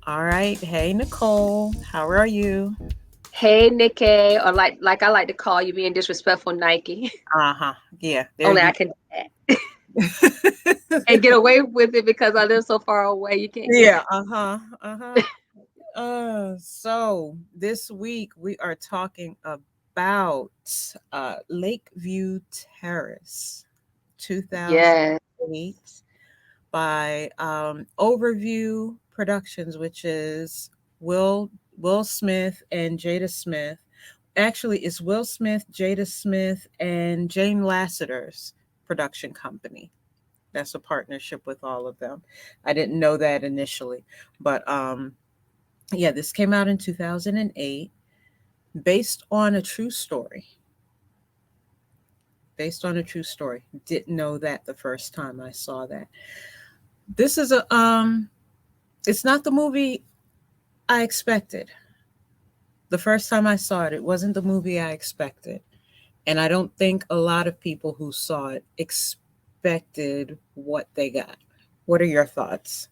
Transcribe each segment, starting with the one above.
All right. Hey, Nicole. How are you? Hey, Nikki, or like I like to call you, being disrespectful, Nike. Uh-huh. Yeah, there Only I you can do that go. and get away with it because I live so far away. You can't get. Yeah, uh-huh. Uh-huh. So this week we are talking about Lakeview Terrace Yes. 2008 by Overview Productions, which is Will Will Smith and Jada Smith. Actually, it's Will Smith, Jada Smith, and Jane Lasseter's production company. That's a partnership with all of them. I didn't know that initially, but yeah, this came out in 2008, based on a true story. Based on a true story. Didn't know that the first time I saw that. This is a it's not the movie I expected. The first time I saw it, it wasn't the movie I expected. And I don't think a lot of people who saw it expected what they got. What are your thoughts?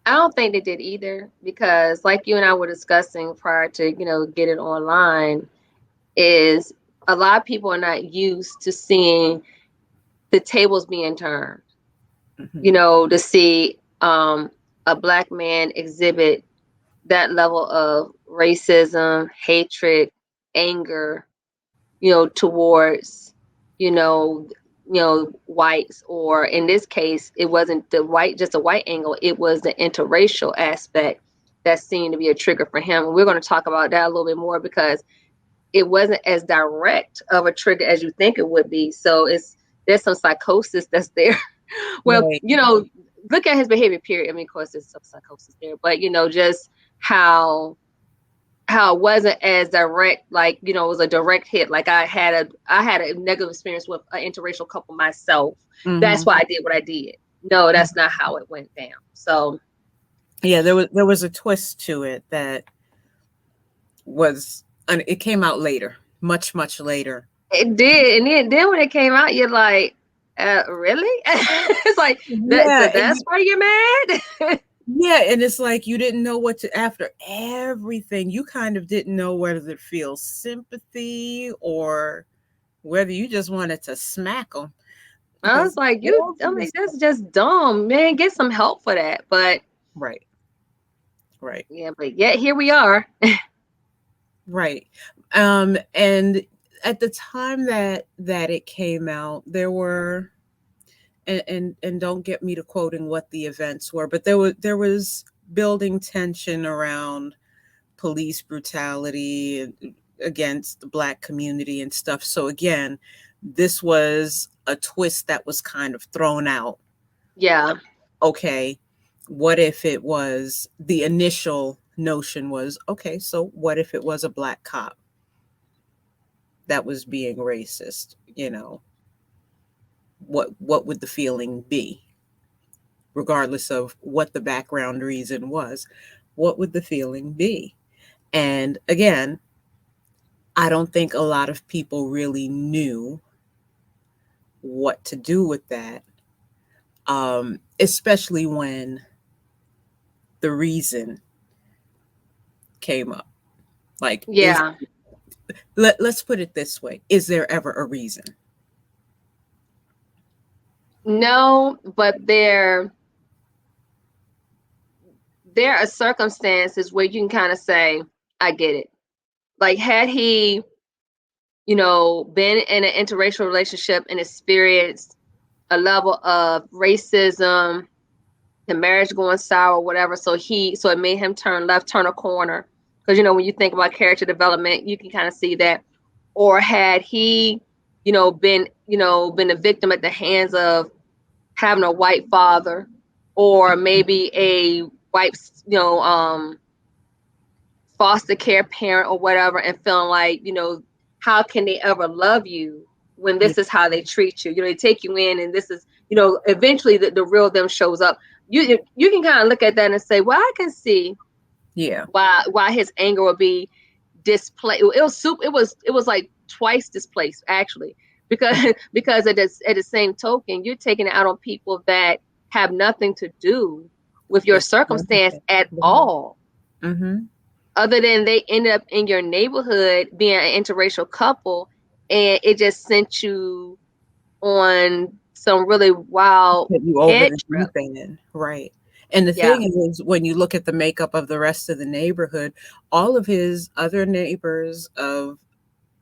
I don't think they did either because, like you and I were discussing prior to get it online, is a lot of people are not used to seeing the tables being turned. Hmm. To see a black man exhibit that level of racism, hatred, anger, towards, you know, whites, or in this case, it wasn't just a white angle, it was the interracial aspect that seemed to be a trigger for him. And we're going to talk about that a little bit more because it wasn't as direct of a trigger as you think it would be. So there's some psychosis that's there. Well, Right. look at his behavior, period. I mean, of course, there's some psychosis there, but just how it wasn't as direct, like it was a direct hit. Like I had a negative experience with an interracial couple myself. That's Hmm. why I did what I did. No, that's not how it went down. So Yeah, there was a twist to it that was, and it came out later, much later. it did, and then when it came out, you're like, really? It's like Yeah, that's why you're mad. yeah, and it's like you didn't know what to, after everything. You kind of didn't know whether to feel sympathy or whether you just wanted to smack them I because was like, I mean, this. that's just dumb, man. Get some help for that. But Right, right, yeah, but yet here we are. right. And at the time that it came out, there were, and don't get me to quoting what the events were, but there was building tension around police brutality against the black community and stuff. So again, this was a twist that was kind of thrown out. Yeah, Okay, what if it was, the initial notion was, okay, so what if it was a black cop that was being racist? What would the feeling be, regardless of what the background reason was? What would the feeling be? And again, I don't think a lot of people really knew what to do with that, especially when the reason came up. Like, yeah. let's put it this way: is there ever a reason? No, but there are circumstances where you can kind of say, I get it. Like, had he, been in an interracial relationship and experienced a level of racism, the marriage going sour, whatever, so it made him turn left, turn a corner. Because when you think about character development, you can kind of see that. Or had he, been a victim at the hands of having a white father, or maybe a white, foster care parent or whatever, and feeling like, how can they ever love you when Yeah, this is how they treat you? They take you in, and this is, eventually the real them shows up. You can kind of look at that and say, well, I can see yeah, why his anger would be displaced. It was like twice displaced, actually, because because at the same token, you're taking it out on people that have nothing to do with your It's circumstance at all, mm-hmm. other than they ended up in your neighborhood being an interracial couple, and it just sent you on some really wild Put you over head the trip. deep end, right. And the Yeah. thing is, when you look at the makeup of the rest of the neighborhood, all of his other neighbors of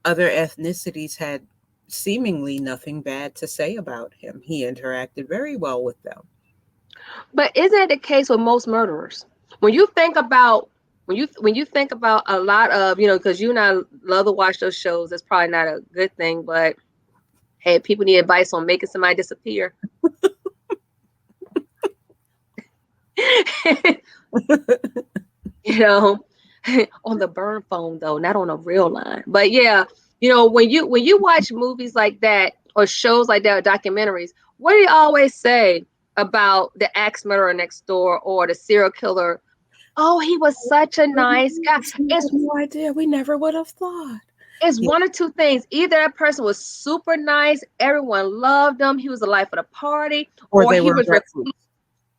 other ethnicities had seemingly nothing bad to say about him. He interacted very well with them. But isn't that the case with most murderers? When you think about when you think about a lot of, because you and I love to watch those shows, that's probably not a good thing, but hey, people need advice on making somebody disappear. you know, on the burn phone though, not on a real line. But yeah, when you watch movies like that or shows like that or documentaries, what do you always say about the axe murderer next door or the serial killer? Oh, he was such a nice guy. We It's had no idea. We never would have thought. it's Yeah. one or two things. Either that person was super nice, everyone loved him, he was the life of the party, Or or they he were was recluse.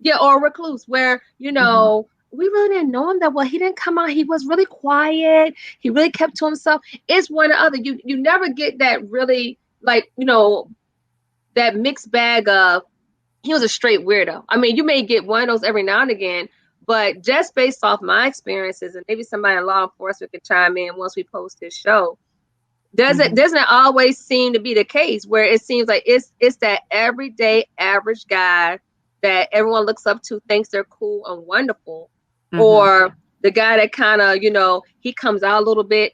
yeah, or a recluse where, Hmm. we really didn't know him that well. He didn't come out. He was really quiet. He really kept to himself. It's one or other. You never get that really like, that mixed bag of he was a straight weirdo. I mean, you may get one of those every now and again, but just based off my experiences, and maybe somebody in law enforcement could chime in once we post this show, doesn't Hmm. doesn't it always seem to be the case where it seems like it's that everyday average guy that everyone looks up to, thinks they're cool and wonderful, Hmm. or the guy that kind of, he comes out a little bit,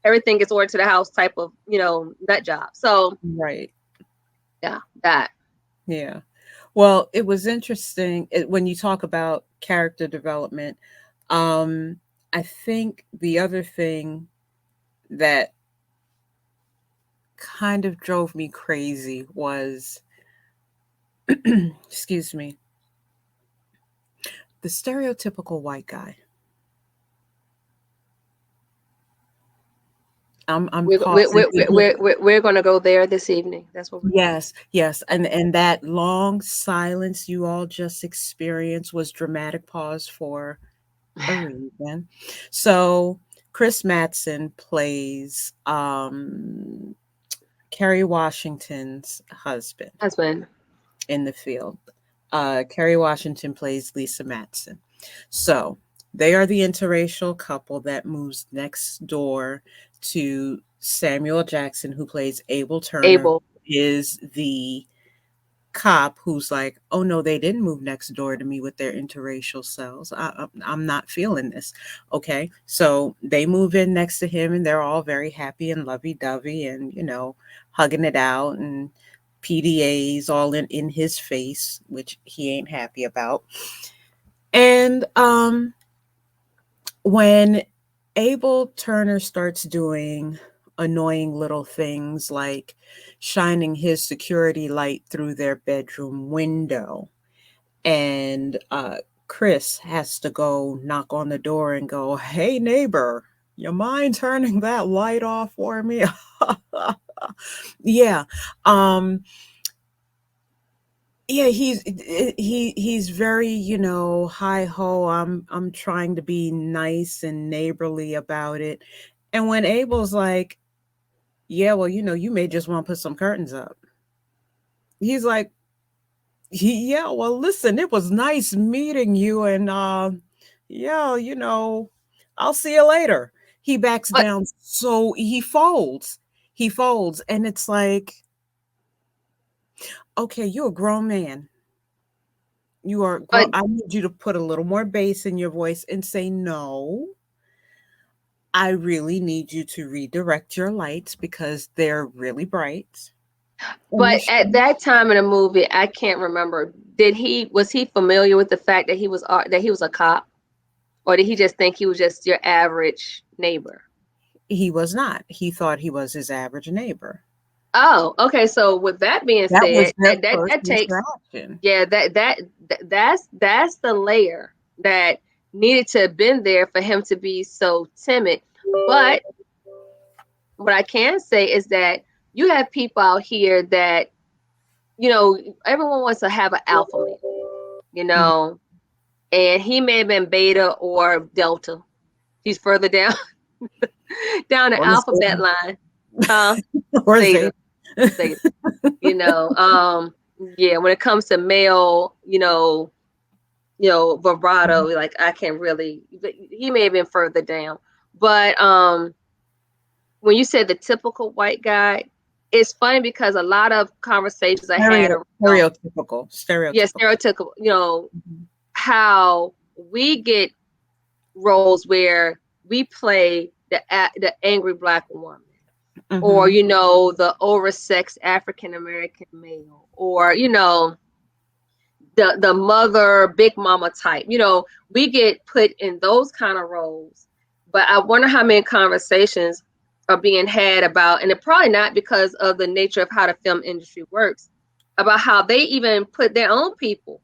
everything gets ordered to the house type of, nut job. So Right. yeah, that. Yeah. Well, it was interesting when you talk about character development. Um, I think the other thing that kind of drove me crazy was, excuse me, the stereotypical white guy. I'm We're, we're, pausing we're, to we're, we're, we're going to go there this evening. That's what we're doing. yes, yes, and that long silence you all just experienced was dramatic pause for a reason. So Chris Matson plays Kerry Washington's husband Husband. in the field. Kerry Washington plays Lisa Matson. So they are the interracial couple that moves next door to Samuel Jackson, who plays Abel Turner, Abel. is the cop who's like, oh no, they didn't move next door to me with their interracial selves. I'm not feeling this. Okay. So they move in next to him and they're all very happy and lovey dovey and, hugging it out and PDAs all in his face, which he ain't happy about. And when Abel Turner starts doing annoying little things like shining his security light through their bedroom window, and Chris has to go knock on the door and go, "Hey neighbor, you mind turning that light off for me?" Yeah. Um yeah, he's very, hi ho, I'm trying to be nice and neighborly about it. And when Abel's like, yeah, well, you may just want to put some curtains up. He's like, yeah, well, listen, it was nice meeting you and yeah, I'll see you later. He backs But down, so he folds. He folds and it's like, okay, you're a grown man. You are grown. but I need you to put a little more bass in your voice and say, no, I really need you to redirect your lights because they're really bright. And you But should, at that time in the movie, I can't remember. Was he familiar with the fact that he was a cop, or did he just think he was just your average neighbor? he was not. He thought he was his average neighbor. Oh, okay. So with that being That was said, their first that takes, interaction. yeah, that's the layer that needed to have been there for him to be so timid. But what I can say is that you have people out here that, everyone wants to have an alpha male, you Mhm. know and he may have been Beta or Delta. He's further down down the Or alphabet line. Huh? or Zeta. Zeta. Zeta. You know, yeah, when it comes to male, vibrato, like I can really, he may have been further down. But when you said the typical white guy, it's funny because a lot of conversations I had around, yeah, Stereotypical. stereotypical, Mhm. how we get roles where we play the angry black woman, or Mhm. the oversexed African American male, or the mother big mama type. We get put in those kind of roles. But I wonder how many conversations are being had about, and it probably not because of the nature of how the film industry works, about how they even put their own people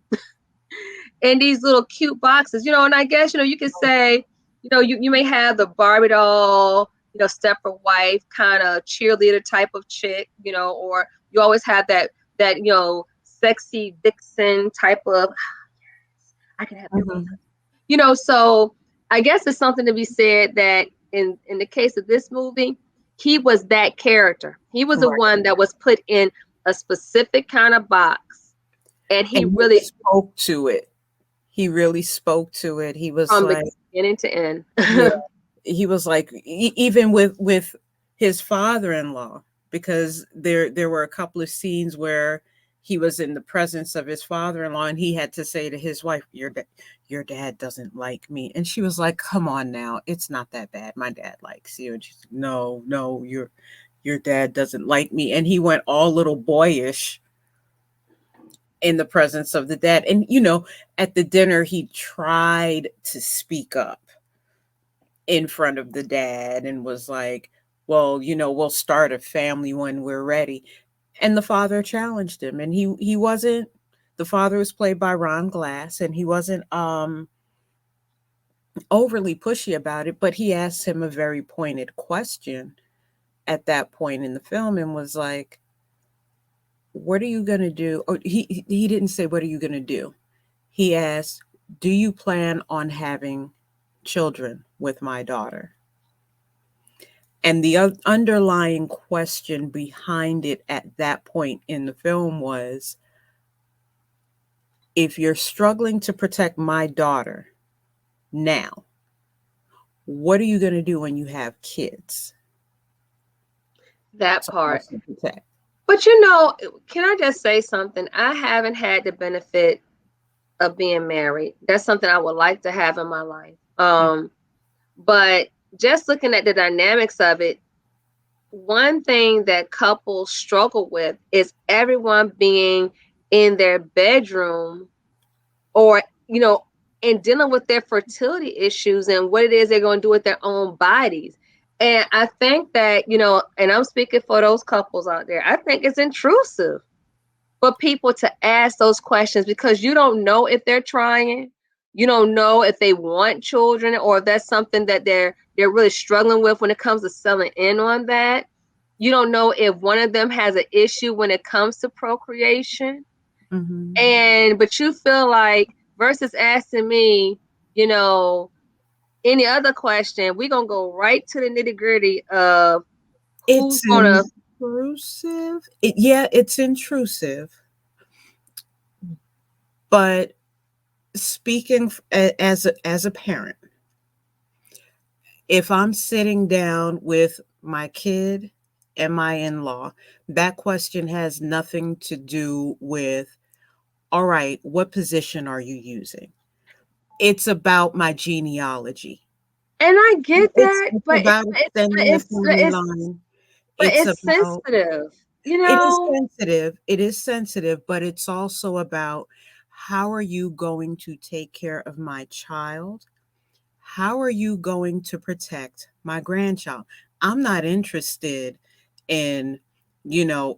in these little cute boxes. And I guess you could say, you may have the Barbie doll, Stepford wife kind of cheerleader type of chick, or you always have that sexy vixen type of, I can have everyone. Mhm. So I guess it's something to be said that in the case of this movie, he was that character. He was the Right. one that was put in a specific kind of box, and he And he really, spoke to it. He really spoke to it. He was from like, beginning to end. yeah, he was like, even with his father-in-law, because there were a couple of scenes where he was in the presence of his father-in-law, and he had to say to his wife, your dad doesn't like me. And she was like, come on now, it's not that bad. My dad likes you. And she's like, no, your dad doesn't like me. And he went all little boyish in the presence of the dad. And at the dinner, he tried to speak up in front of the dad and was like, well, we'll start a family when we're ready. And the father challenged him, and he wasn't, the father was played by Ron Glass, and he wasn't overly pushy about it, but he asked him a very pointed question at that point in the film, and was like, what are you going to do? Or he didn't say, what are you going to do? He asked, do you plan on having children with my daughter? And the underlying question behind it at that point in the film was, if you're struggling to protect my daughter now, what are you going to do when you have kids That to part. also protect? But can I just say something? I haven't had the benefit of being married. That's something I would like to have in my life. But just looking at the dynamics of it, one thing that couples struggle with is everyone being in their bedroom, or and dealing with their fertility issues and what it is they're going to do with their own bodies. And I think that, and I'm speaking for those couples out there, I think it's intrusive for people to ask those questions, because you don't know if they're trying, you don't know if they want children, or if that's something that they're really struggling with when it comes to selling in on that. You don't know if one of them has an issue when it comes to procreation. But you feel like, versus asking me, any other question, we're gonna go right to the nitty-gritty of who's It's gonna. intrusive. Yeah, it's intrusive. But speaking as a parent, if I'm sitting down with my kid and my in-law, that question has nothing to do with, all right, what position are you using? It's about my genealogy. And I get It's that, it's but about extending the family it's line. but It's it's about sensitive, It is sensitive. It is sensitive, but it's also about, how are you going to take care of my child? How are you going to protect my grandchild? I'm not interested in,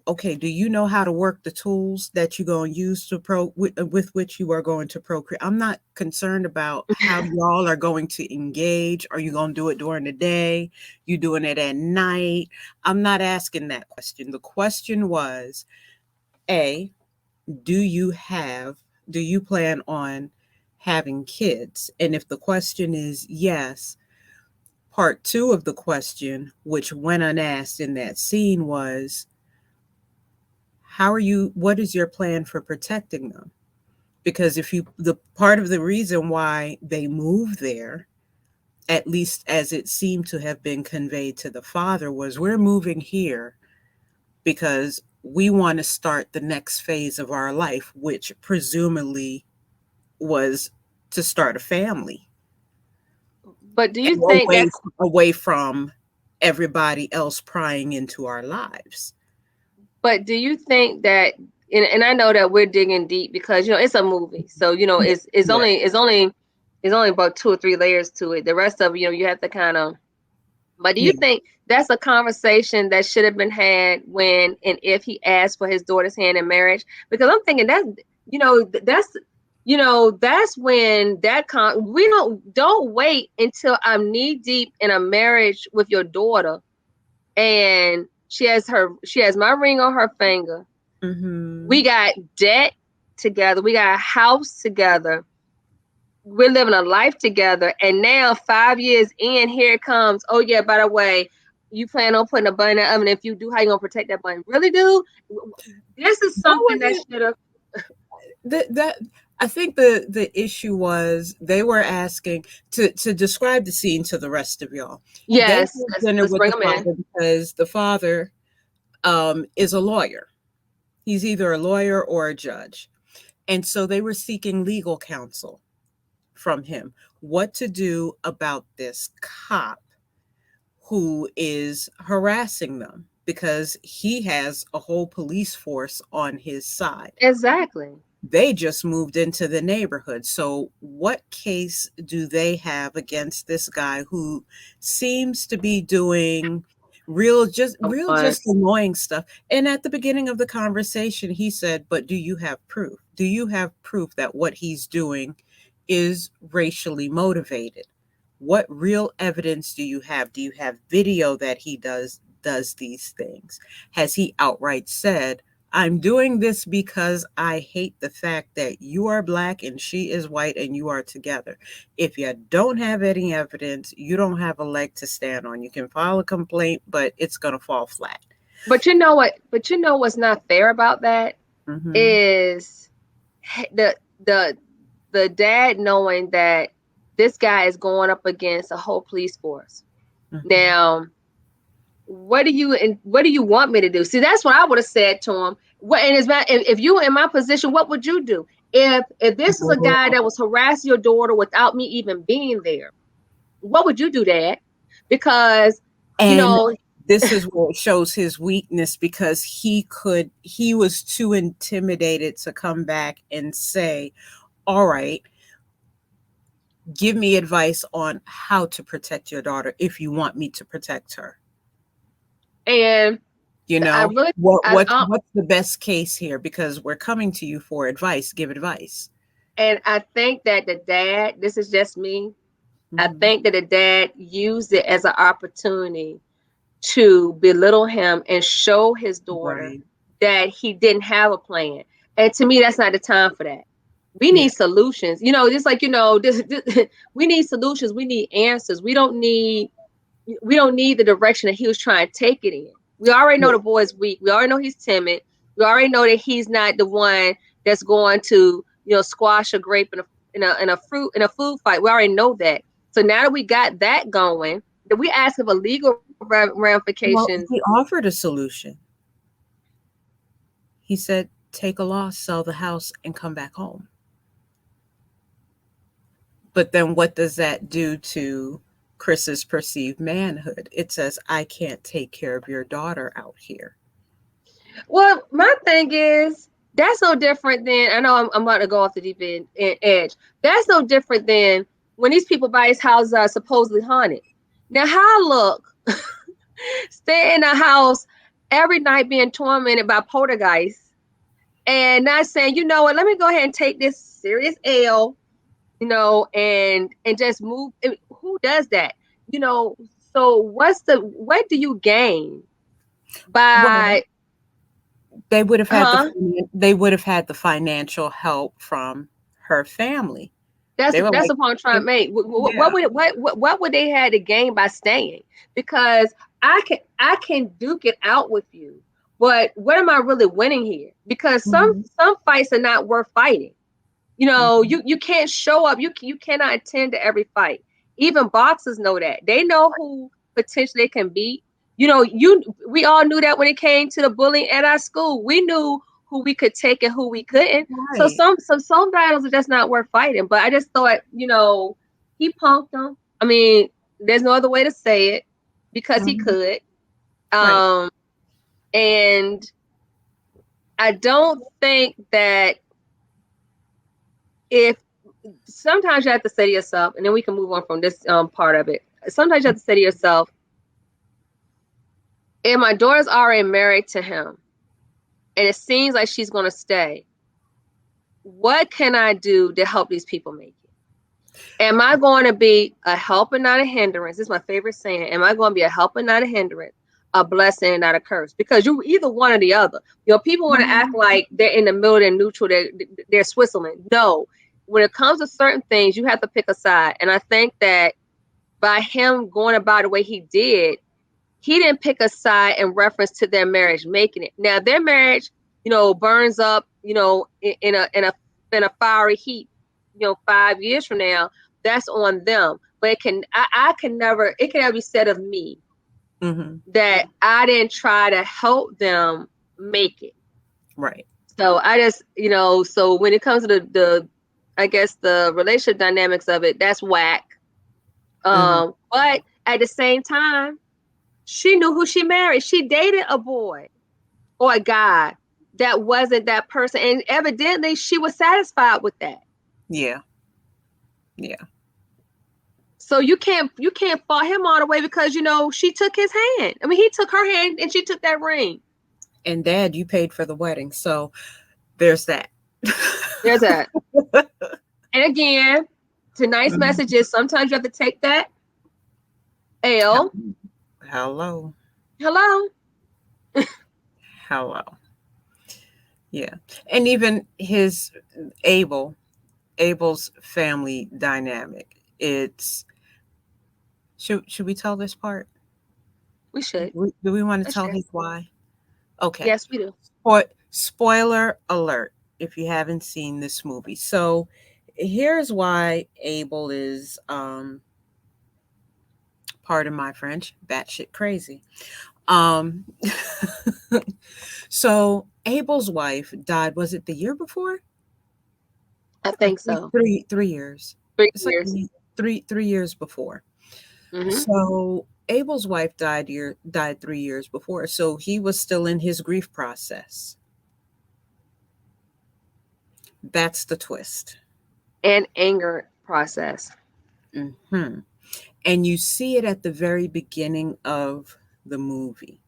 okay, do you know how to work the tools that you're going to use to with which you are going to procreate? I'm not concerned about how y'all are going to engage. Are you going to do it during the day? You doing it at night? I'm not asking that question. The question was, A, do you plan on having kids? And if the question is yes, part two of the question, which went unasked in that scene, was what is your plan for protecting them? Because the part of the reason why they moved there, at least as it seemed to have been conveyed to the father, was we're moving here because we want to start the next phase of our life, which presumably was to start a family. But do you And think that's away from everybody else prying into our lives. But do you think that, and I know that we're digging deep because it's a movie, so Yeah. it's Yeah. only about 2 or 3 layers to it. The rest of you have to kind of. But do you Yeah. think that's a conversation that should have been had when and if he asked for his daughter's hand in marriage? Because I'm thinking that's when we don't wait until I'm knee deep in a marriage with your daughter and she has my ring on her finger. Mm-hmm. We got debt together. We got a house together. We're living a life together. And now 5 years in, here it comes. Oh yeah, by the way, you plan on putting a bun in the oven. If you do, how you gonna protect that bun? Really, dude? This is That something that wasn't should have. that I think the issue was they were asking to describe the scene to the rest of y'all. They Yes, had dinner let's with bring the them in. father because the father is a lawyer. He's either a lawyer or a judge. And so they were seeking legal counsel from him, what to do about this cop who is harassing them because he has a whole police force on his side. Exactly. They just moved into the neighborhood. So, what case do they have against this guy who seems to be doing real just annoying stuff? And at the beginning of the conversation, he said, "But do you have proof? Do you have proof that what he's doing is racially motivated? What real evidence do you have? Do you have video that he does these things? Has he outright said, I'm doing this because I hate the fact that you are black and she is white and you are together. If you don't have any evidence, you don't have a leg to stand on. You can file a complaint, but it's going to fall flat." But you know what? But you know what's not fair about that Mm-hmm. is the the the dad knowing that this guy is going up against a whole police force. Mm-hmm. Now, what do you want me to do? See, that's what I would have said to him. What and if you were in my position, what would you do? If this is a guy that was harassing your daughter without me even being there, what would you do, Dad? Because you And know, this is where it shows his weakness because he was too intimidated to come back and say, all right, give me advice on how to protect your daughter if you want me to protect her. and You I know, really, what's the best case here? Because we're coming to you for advice. Give advice. and I think that the dad. This is just me. I Mm-hmm. think that the dad used it as an opportunity to belittle him and show his daughter Right. that he didn't have a plan. And to me, that's not the time for that. We Yeah. need solutions. Just like we need solutions. We need answers. We don't need the direction that he was trying to take it in. We already know Yeah. the boy's weak. We already know he's timid. We already know that he's not the one that's going to squash a grape in a food fight. We already know that. So now that we got that going, that we ask of a legal Well, ramifications. he offered a solution. He said, take a loss, sell the house, and come back home. But then what does that do to Chris's perceived manhood? It says, I can't take care of your daughter out here. Well, my thing is that's no different than I know I'm about to go off the deep edge. That's no different than when these people buy his houses are supposedly haunted. Now, how look stay in a house every night being tormented by poltergeists and not saying, you know what, let me go ahead and take this serious L, and just move. Who does that? You know, so what do you gain Well, by they would have had huh? the financial help from her family. That's They were that's like, the point I'm trying to make. yeah. What would they have to gain by staying? Because I can duke it out with you, but what am I really winning here? Because Mhm. some fights are not worth fighting. Mhm. You can't show up. You cannot attend to every fight. Even boxers know that. They know who potentially they can beat. We all knew that when it came to the bullying at our school. We knew who we could take and who we couldn't. So Right. some battles are just not worth fighting. But I just thought, he punked them. I mean, there's no other way to say it because he Mhm. could. Right. Um, and I don't think that if sometimes you have to say to yourself, and then we can move on from this part of it. Sometimes you have to say to yourself, if my daughter's already married to him and it seems like she's going to stay, what can I do to help these people make it? Am I going to be a help and not a hindrance? This is my favorite saying. Am I going to be a help and not a hindrance, a blessing and not a curse? Because you either one or the other. People want to act Mhm. like they're in the middle, they're neutral, they're Switzerland. No, when it comes to certain things, you have to pick a side. And I think that by him going about the way he did, he didn't pick a side in reference to their marriage making it. Now their marriage, burns up, in a fiery heat, 5 years from now. That's on them. But I can never, it can never be said of me Mhm. that I didn't try to help them make it. Right. So I just, so when it comes to the I guess the relationship dynamics of it, that's whack. Mhm. But at the same time, she knew who she married. She dated a boy or a guy that wasn't that person, and evidently she was satisfied with that. Yeah. Yeah. So you can't fault him all the way because she took his hand. I mean, he took her hand and she took that ring. And Dad, you paid for the wedding, so there's that. There's that. And again, tonight's Mhm. message is sometimes you have to take that L. Hello. Hello. Hello. Yeah. And even his Abel, Abel's family dynamic. It's should we tell this part? We should. Do we want to Let's tell share. his why? Okay. Yes, we do. Spoiler alert if you haven't seen this movie. So here's why Abel is pardon my French, batshit crazy. Um so Abel's wife died, was it the year before? I Or think so. 3 years. Three It's like years. 3 years before. Mm-hmm. So Abel's wife died 3 years before. So he was still in his grief process. That's the twist. And anger process. Hmm. And you see it at the very beginning of the movie.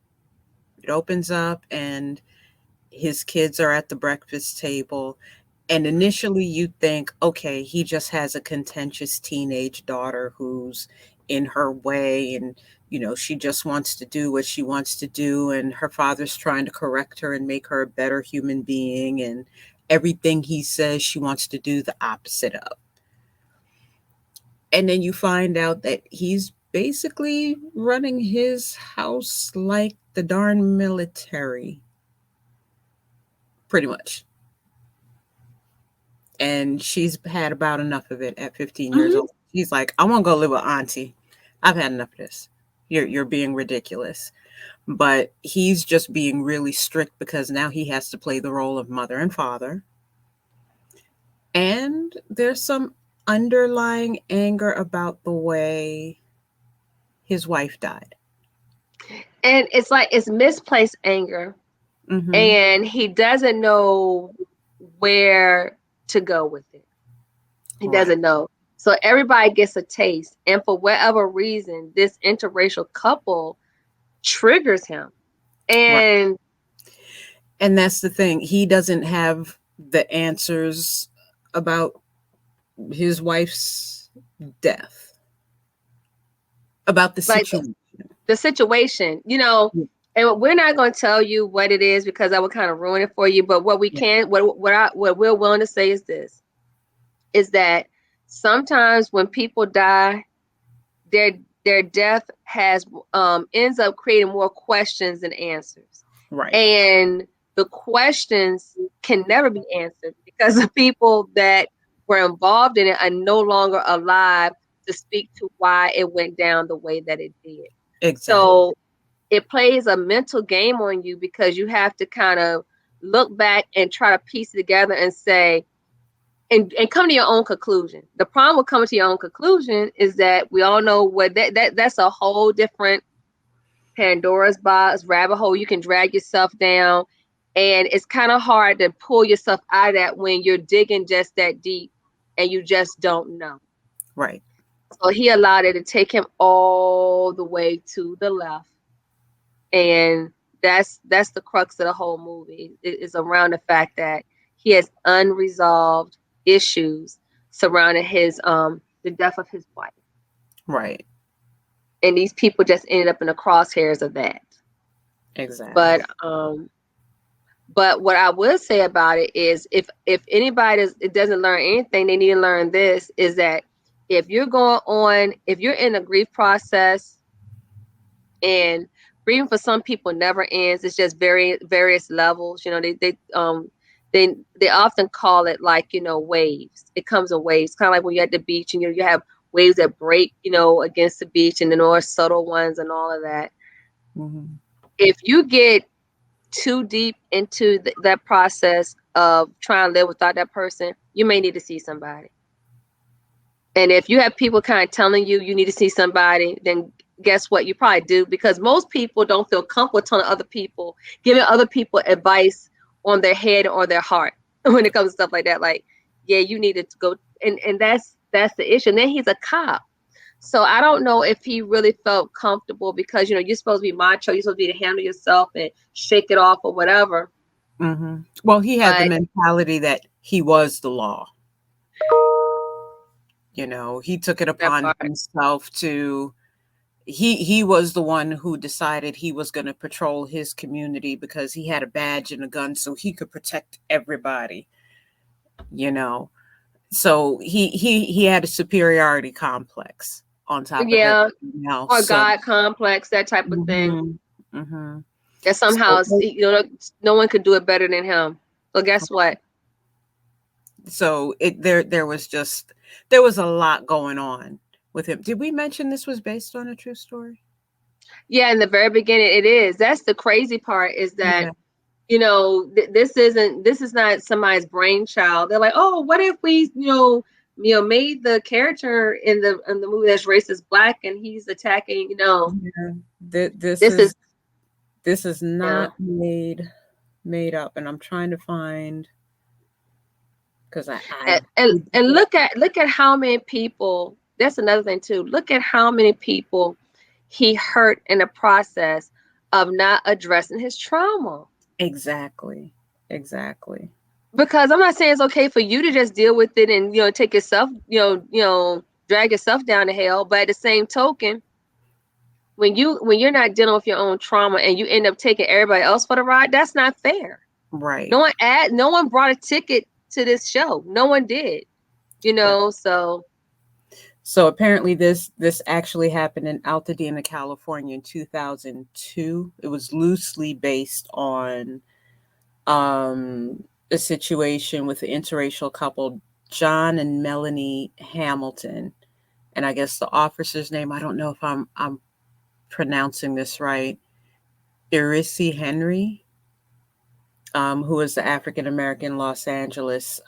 It opens up and his kids are at the breakfast table. And initially you think, okay, he just has a contentious teenage daughter who's in her way and she just wants to do what she wants to do and her father's trying to correct her and make her a better human being and everything he says she wants to do the opposite of. And then you find out that he's basically running his house like the darn military, pretty much. And she's had about enough of it at 15 years Mm-hmm. old. He's like, I want to go live with Auntie. I've had enough of this. You're being ridiculous. But he's just being really strict because now he has to play the role of mother and father. And there's some underlying anger about the way his wife died. And it's like it's misplaced anger, Mm-hmm. and he doesn't know where to go with it. He Right. doesn't know. So everybody gets a taste, and for whatever reason, this interracial couple triggers him. Right. And And that's the thing. He doesn't have the answers about his wife's death, about the like situation. the situation, and we're not going to tell you what it is because that would kind of ruin it for you. But what we Yeah. can, what we're willing to say is this: is that sometimes when people die, their death has ends up creating more questions than answers. Right. And the questions can never be answered because the people that were involved in it are no longer alive to speak to why it went down the way that it did. Exactly. So it plays a mental game on you because you have to kind of look back and try to piece it together and say, and come to your own conclusion. The problem with coming to your own conclusion is that we all know what that's a whole different Pandora's box, rabbit hole. You can drag yourself down, and it's kind of hard to pull yourself out of that when you're digging just that deep and you just don't know. Right. So he allowed it to take him all the way to the left, and that's the crux of the whole movie. It is around the fact that he has unresolved issues surrounding his the death of his wife. Right. And these people just ended up in the crosshairs of that. Exactly. But what I would say about it is if anybody doesn't learn anything, they need to learn this, is that if you're in a grief process, and grieving for some people never ends, it's just various levels. They often call it like, waves. It comes in waves, kind of like when you're at the beach and you have waves that break, against the beach, and the more subtle ones and all of that. Mm-hmm. If you get too deep into that process of trying to live without that person, you may need to see somebody. And if you have people kind of telling you need to see somebody, then guess what? You probably do, because most people don't feel comfortable telling other people, giving other people advice on their head or their heart when it comes to stuff like that. Like, yeah, you needed to go. And that's the issue. And then he's a cop. So I don't know if he really felt comfortable because, you're supposed to be macho. You're supposed to be to handle yourself and shake it off or whatever. Mm-hmm. Well, he had the mentality that he was the law. He took it upon himself to, he was the one who decided he was going to patrol his community because he had a badge and a gun so he could protect everybody. So he had a superiority complex on top of everything else. Or God complex, that type of thing. Mm-hmm. That somehow, no one could do it better than him. So guess what? So there was a lot going on with him. Did we mention this was based on a true story? Yeah, in the very beginning, it is. That's the crazy part, is that this is not somebody's brainchild. They're like, oh, what if we made the character in the movie that's racist black and he's attacking. This is not made up, and I'm trying to find, because and look at how many people. That's another thing too. Look at how many people he hurt in the process of not addressing his trauma. Exactly. Because I'm not saying it's okay for you to just deal with it and take yourself, drag yourself down to hell. But at the same token, when you're not dealing with your own trauma and you end up taking everybody else for the ride, that's not fair. Right. No one brought a ticket to this show. No one did. So apparently this actually happened in Altadena, California in 2002. It was loosely based on a situation with the interracial couple John and Melanie Hamilton. And I guess the officer's name, I don't know if I'm pronouncing this right, Irisi Henry, who is the African-American Los Angeles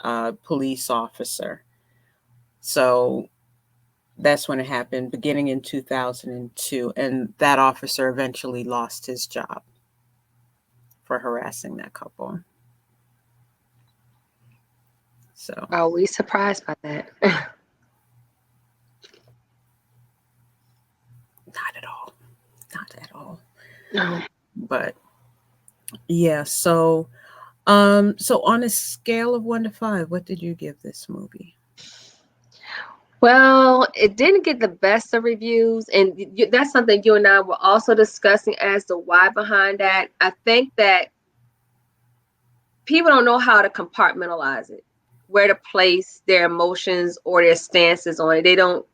police officer. So that's when it happened, beginning in 2002. And that officer eventually lost his job for harassing that couple. So are we surprised by that? Not at all. No. But yeah, so on a scale of 1 to 5, what did you give this movie? Well, it didn't get the best of reviews, and that's something you and I were also discussing as to why behind that. I think that people don't know how to compartmentalize it. where to place their emotions or their stances on it. They don't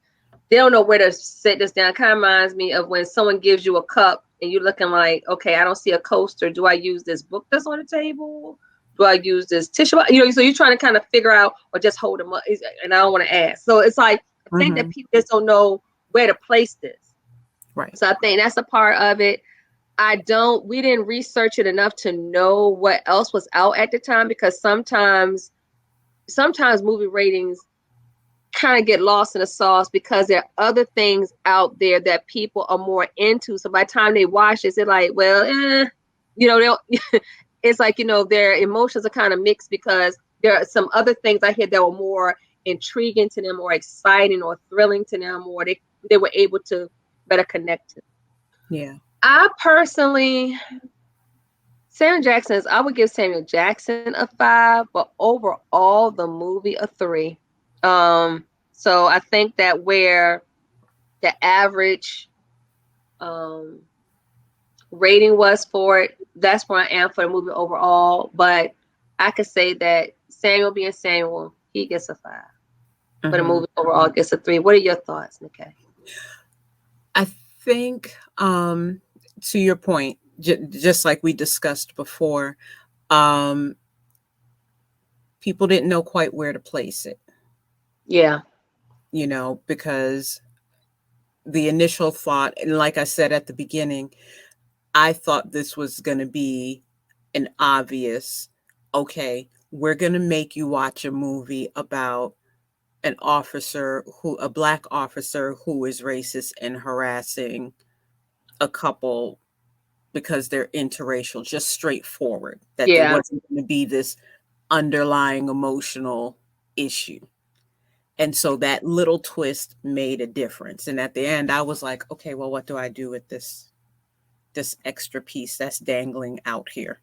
know where to set this down. It kind of reminds me of when someone gives you a cup and you're looking like, okay, I don't see a coaster. Do I use this book that's on the table? Do I use this tissue? You know, so you're trying to kind of figure out or just hold them up. And I don't want to ask. So it's like, I think that people just don't know where to place this. Right. So I think that's a part of it. We didn't research it enough to know what else was out at the time, because sometimes movie ratings kind of get lost in the sauce because there are other things out there that people are more into. So by the time they watch this, they're like, well, you know, it's like, you know, their emotions are kind of mixed because there are some other things I hear that were more intriguing to them or exciting or thrilling to them, or they were able to better connect to. Yeah. I personally, I would give Samuel Jackson a 5, but overall the movie a 3. So I think that where the average rating was for it, that's where I am for the movie overall. But I could say that Samuel being Samuel, he gets a 5. But the movie overall gets a 3. What are your thoughts, Nicole? I think, to your point, just like we discussed before, people didn't know quite where to place it. Yeah. You know, because the initial thought, and like I said at the beginning, I thought this was going to be an obvious, okay, we're going to make you watch a movie about a black officer who is racist and harassing a couple because they're interracial, just straightforward, that there wasn't going to be this underlying emotional issue. And so that little twist made a difference. And at the end, I was like, okay, well, what do I do with this extra piece that's dangling out here?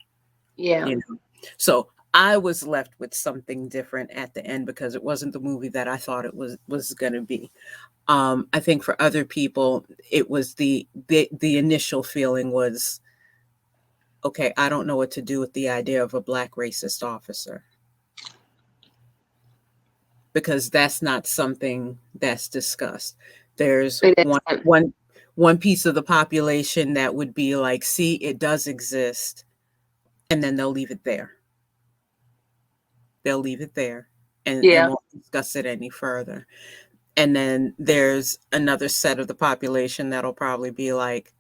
Yeah. You know? So I was left with something different at the end because it wasn't the movie that I thought it was going to be. I think for other people, it was the initial feeling was, okay, I don't know what to do with the idea of a black racist officer, because that's not something that's discussed. There's one piece of the population that would be like, see, it does exist, and then they'll leave it there. They'll leave it there and won't discuss it any further. And then there's another set of the population that'll probably be like,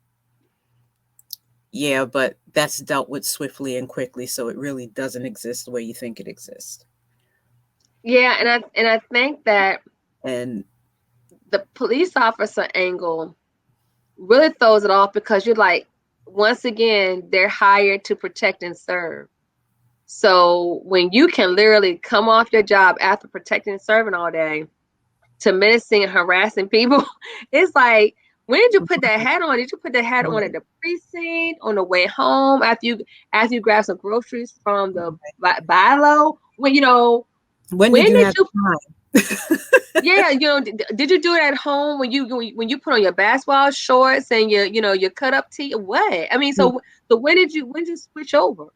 yeah, but that's dealt with swiftly and quickly, so it really doesn't exist the way you think it exists. Yeah, and I think that and the police officer angle really throws it off, because you're like, once again, they're hired to protect and serve. So when you can literally come off your job after protecting and serving all day to menacing and harassing people, it's like, when did you put that hat on? Did you put that hat on at the precinct, on the way home, after you grab some groceries from the buy low? When, you know, when did you have time? Yeah, you know, did you do it at home when you put on your basketball shorts and your cut up tee? What? I mean, so when did you switch over?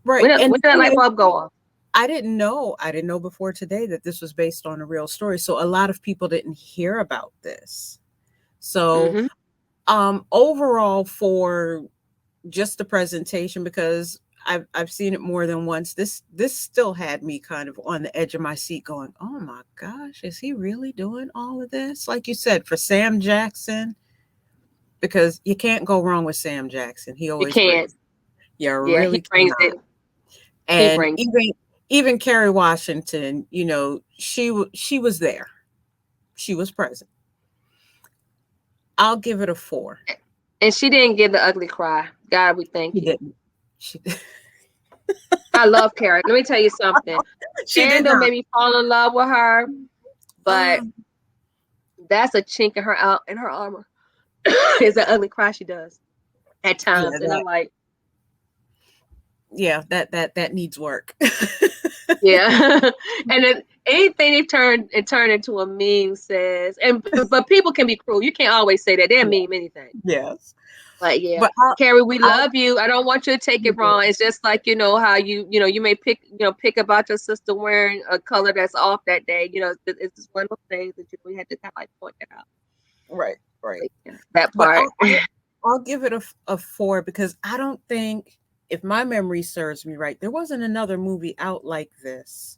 Right. When did that light bulb go off? I didn't know before today that this was based on a real story. So a lot of people didn't hear about this. So overall, for just the presentation, because I've seen it more than once, this still had me kind of on the edge of my seat going, oh my gosh, is he really doing all of this? Like you said, for Sam Jackson, because you can't go wrong with Sam Jackson. He always can't. Really he brings it. And even Kerry Washington, you know, she was there. She was present. I'll give it a 4. And she didn't give the ugly cry. God, we thank you. She didn't. I love Kerry. Let me tell you something. Andrew made me fall in love with her, but that's a chink in her armor. It's an ugly cry she does at times, and I'm like, yeah, that needs work. Yeah. And then anything it turned into a meme says, but people can be cruel. You can't always say that. They're meme anything. Yes. But yeah, But Carrie, we I'll love you. I don't want you to take it wrong. It's just like, how you may pick about your sister wearing a color that's off that day. It's just one of those things that we had to kind of like point it out. right, right. Like, yeah, that But part. I'll give it a 4 because I don't think, if my memory serves me right, there wasn't another movie out like this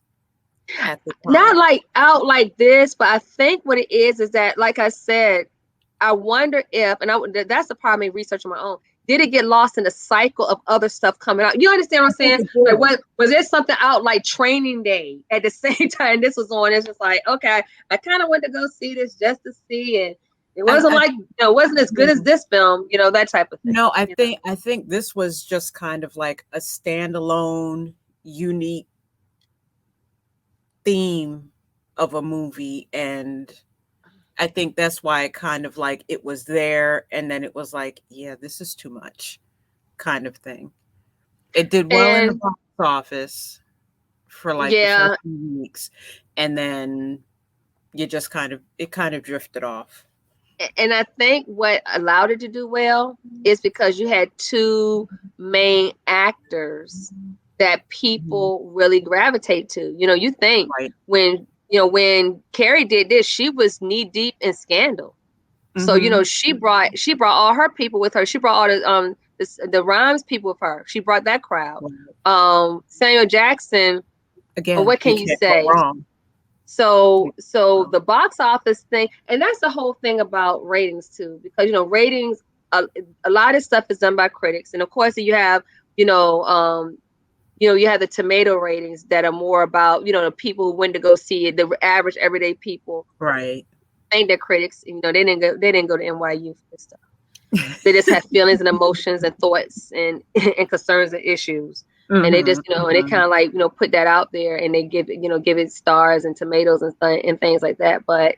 at the Not time. like out like this, but I think what it is that, like I said, I wonder if, that's the part of me researching my own. Did it get lost in the cycle of other stuff coming out? You understand what I'm I think saying? it Like, did. was there something out like Training Day at the same time this was on? It's just like, okay, I kind of went to go see this just to see it. It wasn't I like, it wasn't as good as this film, that type of thing. no, I think this was just kind of like a standalone, unique theme of a movie, and I think that's why it kind of like it was there, and then it was like, yeah, this is too much, kind of thing. It did well in the And box office for like the first yeah, few weeks, and then it kind of drifted off. and I think what allowed it to do well is because you had two main actors that Mhm. people really gravitate to. You think Right. when Carrie did this, she was knee deep in scandal. So Hmm. she brought all her people with her. She brought all the Rhymes people with her. She brought that crowd. Samuel Jackson. Again, What you can you can't go say? wrong. So the box office thing, and that's the whole thing about ratings too, because ratings, a lot of stuff is done by critics, and of course you have you know um you have the tomato ratings that are more about the people who went to go see it, the average everyday people. Right. Ain't that critics? They didn't go to NYU for this stuff. They just have feelings and emotions and thoughts and and concerns and issues. And they just, Hmm. and they kind of like, put that out there, and they give it stars and tomatoes and things like that. But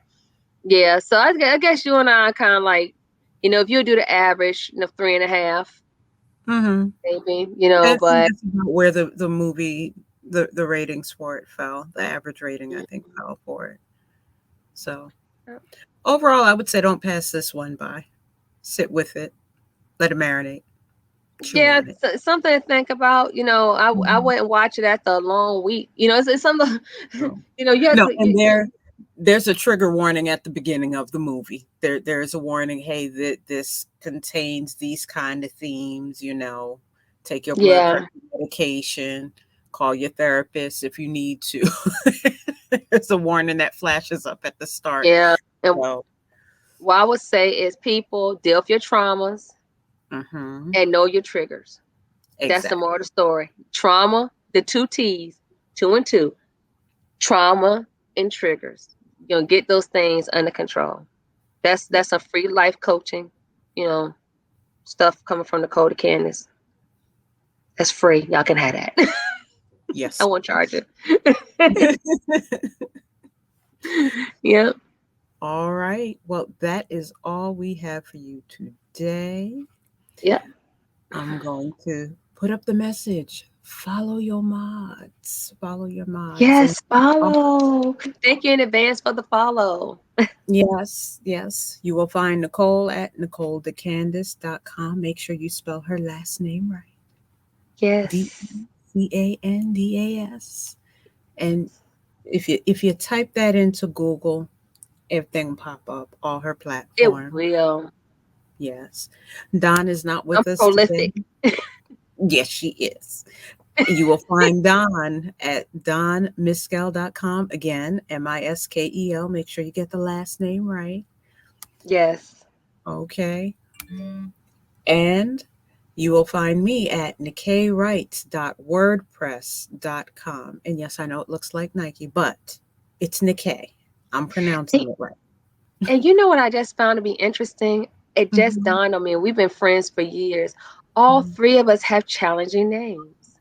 yeah, so I guess you and I are kind of like, if you do the average, 3.5, Hmm. maybe, And but that's about where the movie, the ratings for it fell. The average rating, I think, fell for it. So overall, I would say don't pass this one by. Sit with it. Let it marinate. Chew yeah, on it. something to think about. I Mhm. wouldn't watch it after a long week. It's something, No, you have no, to, and there's a trigger warning at the beginning of the movie. There's a warning. Hey, that this contains these kind of themes. Take your blood yeah, pressure medication. Call your therapist if you need to. There's a warning that flashes up at the start. yeah. And So, what I would say is, people, deal with your traumas mhm, and know your triggers. That's the exactly. moral of the story. Trauma, the two T's, two and two. Trauma and triggers. Get those things under control. Yep. That's a free life coaching, you know, stuff coming from Nicole to Candace. That's free. Y'all can have that. I Yes. won't charge it. Yep. All right. Well, that is all we have for you today. Yep. I'm going to put up the message. Follow your mods. Follow your mods. And Yes, follow. Thank you in advance for the follow. yes, yes. You will find Nicole at NicoleDeCandice.com. Make sure you spell her last name right. Yes. DeCandas. And if you type that into Google, everything will pop up, all her It platforms. will. Yes. Don is not I'm with us today. prolific. Yes, she is. You will find Don at donmiskel.com. Again, Miskel. Make sure you get the last name right. Yes. Okay. And you will find me at nikkeiwrites.wordpress.com. And yes, I know it looks like Nike, but it's Nikkei. I'm pronouncing it right. And you know what I just found to be interesting? It just Mhm. dawned on me, and we've been friends for years. All Mhm. three of us have challenging names.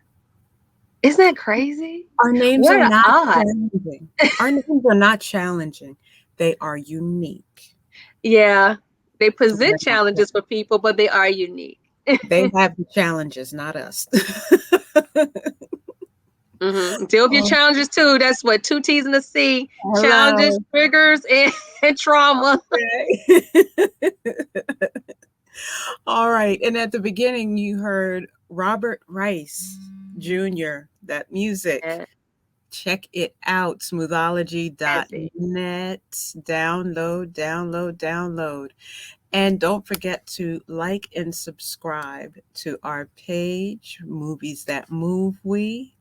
Isn't that crazy? Our names What are an not odd. challenging. Our names are not challenging. They are unique. Yeah, they So present they're not challenges for people, but they are unique. They have the challenges, not us. Deal with your Oh, challenges too. That's what, two T's and a C. Challenges, hello. triggers, and trauma. Okay. All right. And at the beginning, you heard Robert Rice Jr., that music. Yeah, Check it out, that's it. smoothology.net. Download, download, download. And don't forget to like and subscribe to our page, Movies That Move We.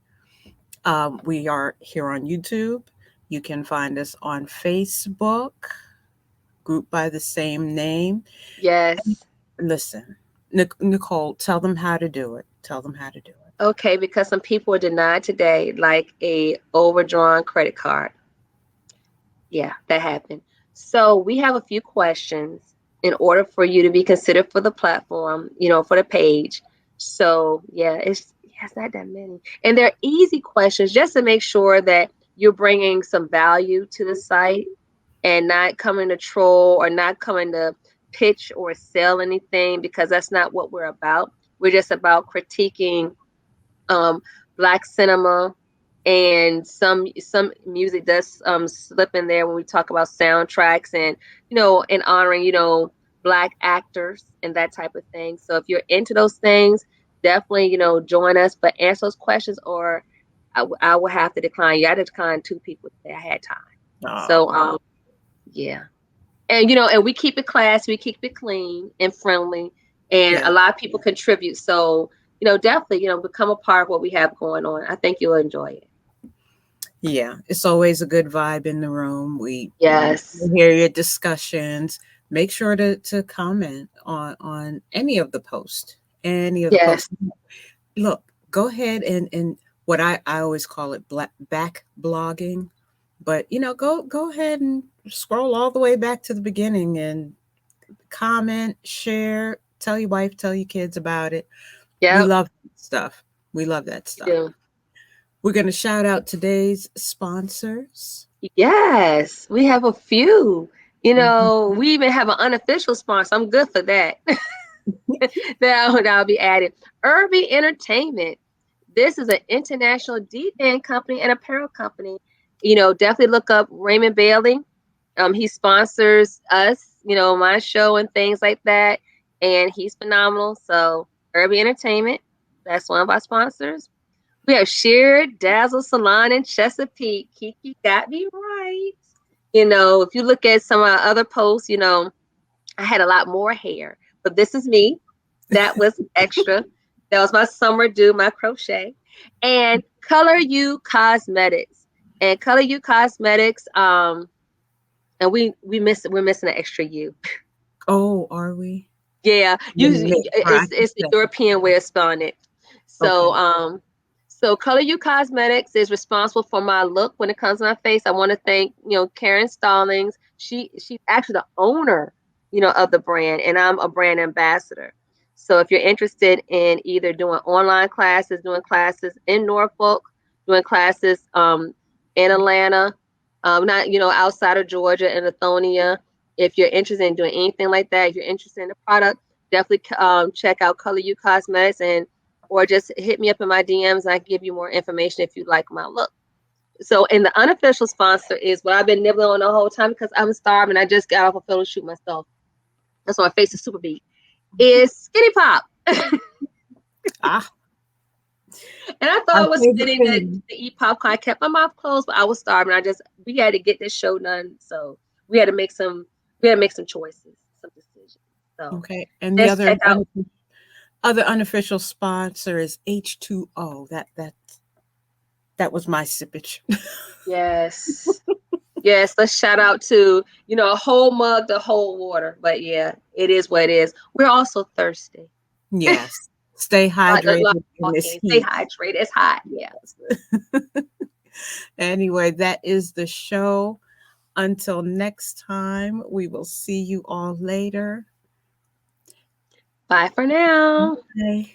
We are here on YouTube. You can find us on Facebook, group by the same name. Yes. Listen, Nicole, tell them how to do it. Tell them how to do it. Okay, because some people are denied today, like a overdrawn credit card. Yeah, that happened. So we have a few questions in order for you to be considered for the platform, for the page. So yeah, it's not that many, and they're easy questions just to make sure that you're bringing some value to the site and not coming to troll or not coming to pitch or sell anything, because that's not what we're about. We're just about critiquing um, black cinema, and some music does slip in there when we talk about soundtracks, and and honoring black actors and that type of thing. So if you're into those things, definitely join us, but answer those questions, or I will have to decline you. I declined 2 people today. I had time. So Oh, yeah. And and we keep it classy, we keep it clean and friendly, and yeah. a lot of people contribute. So definitely become a part of what we have going on. I think you'll enjoy it. Yeah. It's always a good vibe in the room. We Yes. hear your discussions. Make sure to comment on any of the posts. Any of the Yes. posts. Look, go ahead and what I always call it back blogging. But go ahead and scroll all the way back to the beginning and comment, share, tell your wife, tell your kids about it. We Yep. love that stuff. We love that We stuff. do. We're going to shout out today's sponsors. Yes. We have a few. Mhm. We even have an unofficial sponsor. I'm good for that. That'll be added. Urbby Entertainment. This is an international DJing company and apparel company. Definitely look up Raymond Bailey. He sponsors us, my show and things like that, and he's phenomenal. So Urbby Entertainment, that's one of our sponsors. We have Shear, Dazzle, Salon, and Chesapeake. Kiki got me right. If you look at some of our other posts, I had a lot more hair, but this is me. That was extra. That was my summer do, my crochet. And Color You Cosmetics. And Color You Cosmetics, and we're missing an extra U. Oh, are we? Yeah, Let me make sure I can it's the say. European way of spelling it. So Okay. Color You Cosmetics is responsible for my look when it comes to my face. I want to thank Karen Stallings. She's actually the owner of the brand, and I'm a brand ambassador. So if you're interested in either doing online classes, doing classes in Norfolk, doing classes in Atlanta, not outside of Georgia and Lithonia, if you're interested in doing anything like that, if you're interested in the product, definitely check out Color You Cosmetics, and or just hit me up in my DMs and I can give you more information if you like my look. So, and the unofficial sponsor is what I've been nibbling on the whole time because I'm starving. I just got off a photo shoot myself. That's why my face is super big. Is Skinny Pop. And Ah, I thought our I was favorite sitting to thing. eat popcorn. I kept my mouth closed, but I was starving. We had to get this show done. So we had to make some choices, some decisions. So Okay. And the just check out. other unofficial sponsor is H2O. That was my sippage. Yes. Yes, let's shout out to, a whole mug to whole water. But yeah, it is what it is. We're also thirsty. Yes. Stay Like hydrated in this walking. Stay heat. hydrated. It's hot. Yeah, it's good. Anyway, that is the show. Until next time, we will see you all later. Bye for now. Bye.